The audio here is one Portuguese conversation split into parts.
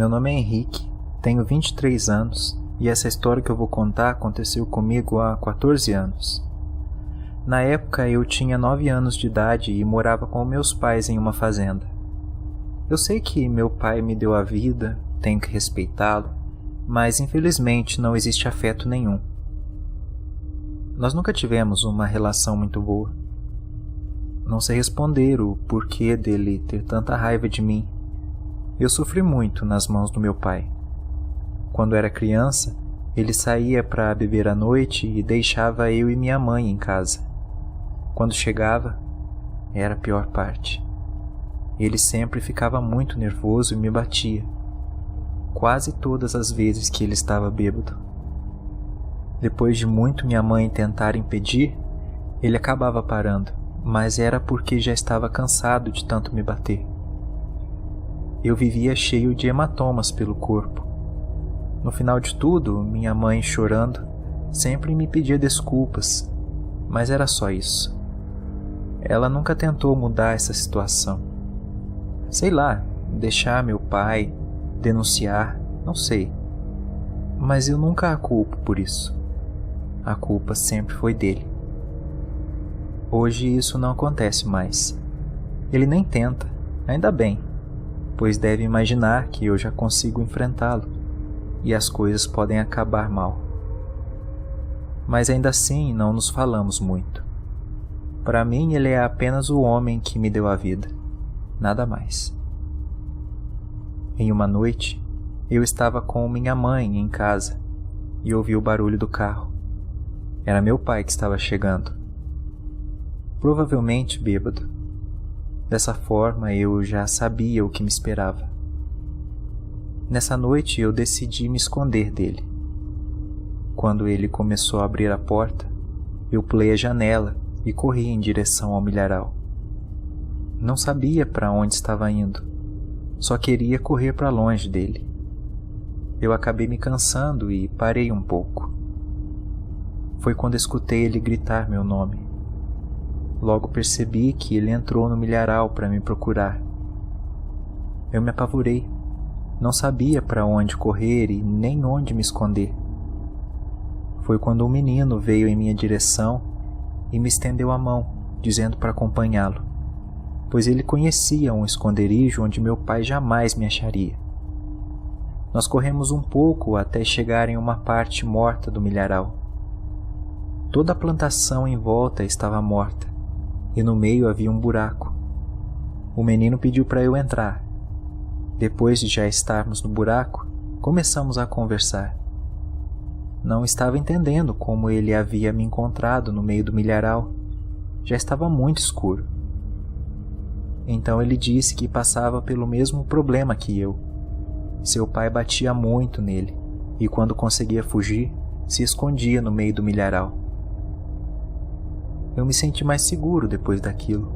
Meu nome é Henrique, tenho 23 anos e essa história que eu vou contar aconteceu comigo há 14 anos. Na época eu tinha 9 anos de idade e morava com meus pais em uma fazenda. Eu sei que meu pai me deu a vida, tenho que respeitá-lo, mas infelizmente não existe afeto nenhum. Nós nunca tivemos uma relação muito boa. Não sei responder o porquê dele ter tanta raiva de mim. Eu sofri muito nas mãos do meu pai. Quando era criança, ele saía para beber à noite e deixava eu e minha mãe em casa. Quando chegava, era a pior parte. Ele sempre ficava muito nervoso e me batia, quase todas as vezes que ele estava bêbado. Depois de muito minha mãe tentar impedir, ele acabava parando, mas era porque já estava cansado de tanto me bater. Eu vivia cheio de hematomas pelo corpo. No final de tudo, minha mãe, chorando, sempre me pedia desculpas, mas era só isso. Ela nunca tentou mudar essa situação. Sei lá, deixar meu pai, denunciar, não sei. Mas eu nunca a culpo por isso. A culpa sempre foi dele. Hoje isso não acontece mais. Ele nem tenta, ainda bem, pois deve imaginar que eu já consigo enfrentá-lo e as coisas podem acabar mal. Mas ainda assim não nos falamos muito. Para mim ele é apenas o homem que me deu a vida, nada mais. Em uma noite, eu estava com minha mãe em casa e ouvi o barulho do carro. Era meu pai que estava chegando. Provavelmente bêbado. Dessa forma, eu já sabia o que me esperava. Nessa noite, eu decidi me esconder dele. Quando ele começou a abrir a porta, eu pulei a janela e corri em direção ao milharal. Não sabia para onde estava indo, só queria correr para longe dele. Eu acabei me cansando e parei um pouco. Foi quando escutei ele gritar meu nome. Logo percebi que ele entrou no milharal para me procurar. Eu me apavorei. Não sabia para onde correr e nem onde me esconder. Foi quando um menino veio em minha direção e me estendeu a mão, dizendo para acompanhá-lo, pois ele conhecia um esconderijo onde meu pai jamais me acharia. Nós corremos um pouco até chegar em uma parte morta do milharal. Toda a plantação em volta estava morta, e no meio havia um buraco. O menino pediu para eu entrar. Depois de já estarmos no buraco, começamos a conversar. Não estava entendendo como ele havia me encontrado no meio do milharal. Já estava muito escuro. Então ele disse que passava pelo mesmo problema que eu. Seu pai batia muito nele, e quando conseguia fugir, se escondia no meio do milharal. Eu me senti mais seguro depois daquilo.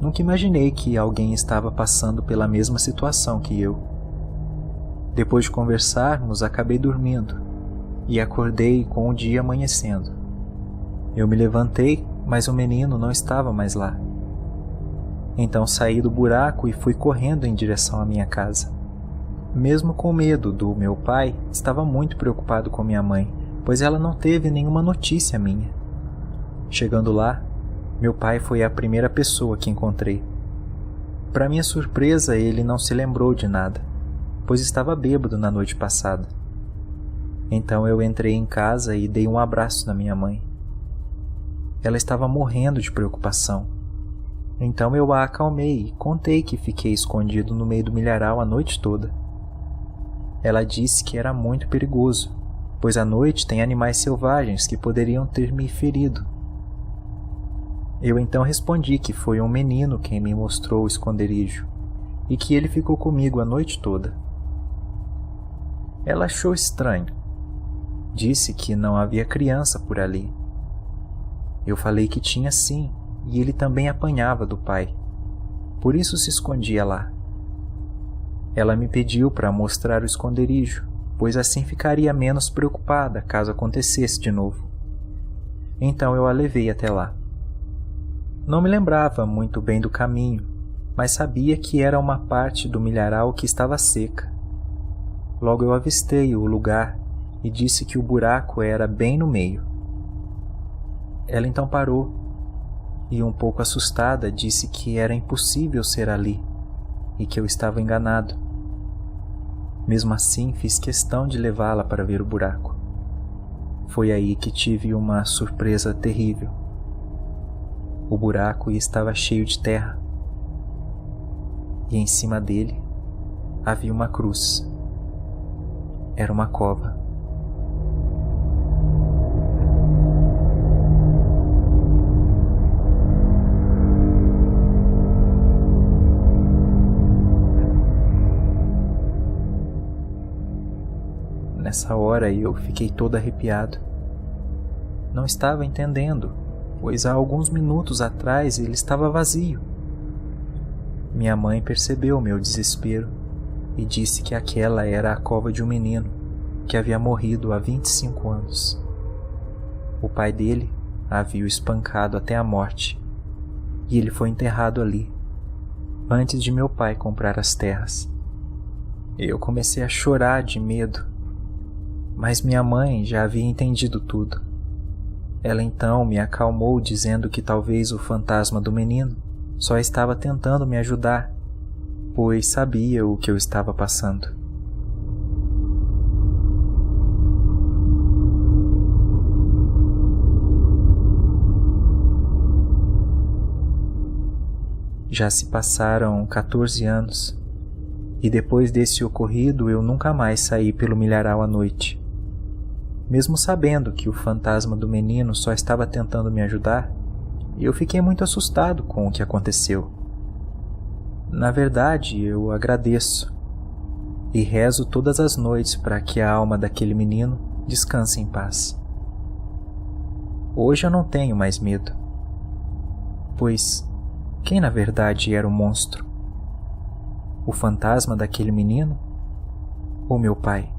Nunca imaginei que alguém estava passando pela mesma situação que eu. Depois de conversarmos, acabei dormindo e acordei com o dia amanhecendo. Eu me levantei, mas o menino não estava mais lá. Então saí do buraco e fui correndo em direção à minha casa. Mesmo com medo do meu pai, estava muito preocupado com minha mãe, pois ela não teve nenhuma notícia minha. Chegando lá, meu pai foi a primeira pessoa que encontrei. Para minha surpresa, ele não se lembrou de nada, pois estava bêbado na noite passada. Então eu entrei em casa e dei um abraço na minha mãe. Ela estava morrendo de preocupação. Então eu a acalmei e contei que fiquei escondido no meio do milharal a noite toda. Ela disse que era muito perigoso, pois à noite tem animais selvagens que poderiam ter me ferido. Eu então respondi que foi um menino quem me mostrou o esconderijo e que ele ficou comigo a noite toda. Ela achou estranho. Disse que não havia criança por ali. Eu falei que tinha sim, e ele também apanhava do pai. Por isso se escondia lá. Ela me pediu para mostrar o esconderijo, pois assim ficaria menos preocupada caso acontecesse de novo. Então eu a levei até lá. Não me lembrava muito bem do caminho, mas sabia que era uma parte do milharal que estava seca. Logo eu avistei o lugar e disse que o buraco era bem no meio. Ela então parou e, um pouco assustada, disse que era impossível ser ali e que eu estava enganado. Mesmo assim, fiz questão de levá-la para ver o buraco. Foi aí que tive uma surpresa terrível. O buraco estava cheio de terra e em cima dele havia uma cruz. Era uma cova. Nessa hora eu fiquei todo arrepiado. Não estava entendendo, pois há alguns minutos atrás ele estava vazio. Minha mãe percebeu meu desespero e disse que aquela era a cova de um menino que havia morrido há 25 anos. O pai dele havia o espancado até a morte e ele foi enterrado ali, antes de meu pai comprar as terras. Eu comecei a chorar de medo, mas minha mãe já havia entendido tudo. Ela então me acalmou, dizendo que talvez o fantasma do menino só estava tentando me ajudar, pois sabia o que eu estava passando. Já se passaram 14 anos, e depois desse ocorrido eu nunca mais saí pelo milharal à noite. Mesmo sabendo que o fantasma do menino só estava tentando me ajudar, eu fiquei muito assustado com o que aconteceu. Na verdade, eu agradeço e rezo todas as noites para que a alma daquele menino descanse em paz. Hoje eu não tenho mais medo, pois quem na verdade era o monstro? O fantasma daquele menino ou meu pai?